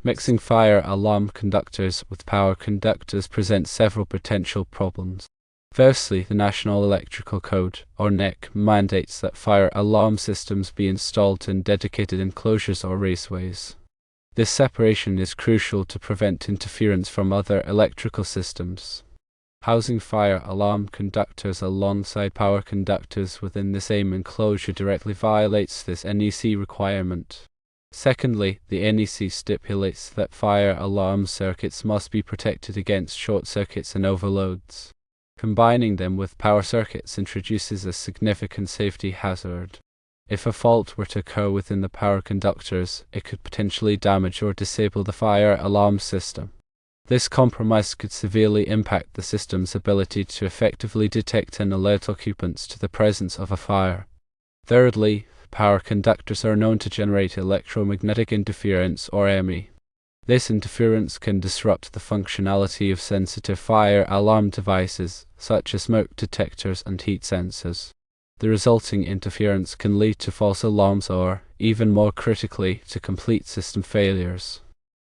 Mixing fire alarm conductors with power conductors presents several potential problems. Firstly, the National Electrical Code, or NEC, mandates that fire alarm systems be installed in dedicated enclosures or raceways. This separation is crucial to prevent interference from other electrical systems. Housing fire alarm conductors alongside power conductors within the same enclosure directly violates this NEC requirement. Secondly, the NEC stipulates that fire alarm circuits must be protected against short circuits and overloads. Combining them with power circuits introduces a significant safety hazard. If a fault were to occur within the power conductors, it could potentially damage or disable the fire alarm system. This compromise could severely impact the system's ability to effectively detect and alert occupants to the presence of a fire. Thirdly, power conductors are known to generate electromagnetic interference, or EMI. This interference can disrupt the functionality of sensitive fire alarm devices, such as smoke detectors and heat sensors. The resulting interference can lead to false alarms or, even more critically, to complete system failures.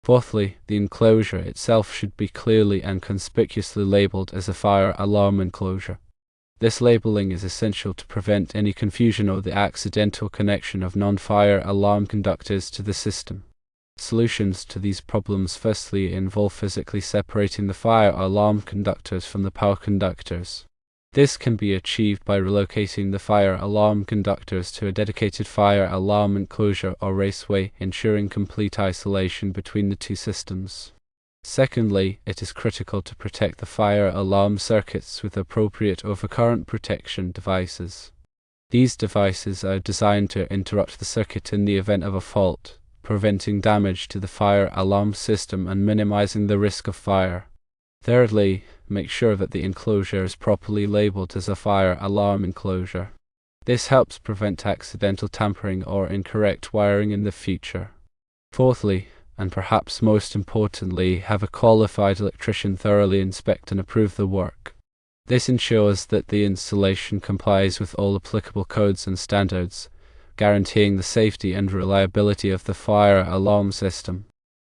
Fourthly, the enclosure itself should be clearly and conspicuously labeled as a fire alarm enclosure. This labeling is essential to prevent any confusion or the accidental connection of non-fire alarm conductors to the system. Solutions to these problems firstly involve physically separating the fire alarm conductors from the power conductors. This can be achieved by relocating the fire alarm conductors to a dedicated fire alarm enclosure or raceway, ensuring complete isolation between the two systems. Secondly, it is critical to protect the fire alarm circuits with appropriate overcurrent protection devices. These devices are designed to interrupt the circuit in the event of a fault, preventing damage to the fire alarm system and minimizing the risk of fire. Thirdly, make sure that the enclosure is properly labeled as a fire alarm enclosure. This helps prevent accidental tampering or incorrect wiring in the future. Fourthly, and perhaps most importantly, have a qualified electrician thoroughly inspect and approve the work. This ensures that the installation complies with all applicable codes and standards, guaranteeing the safety and reliability of the fire alarm system.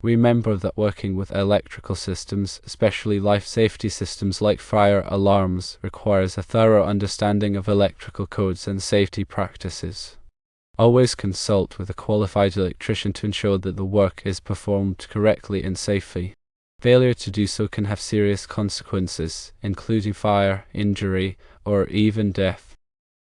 Remember that working with electrical systems, especially life safety systems like fire alarms, requires a thorough understanding of electrical codes and safety practices. Always consult with a qualified electrician to ensure that the work is performed correctly and safely. Failure to do so can have serious consequences, including fire, injury, or even death.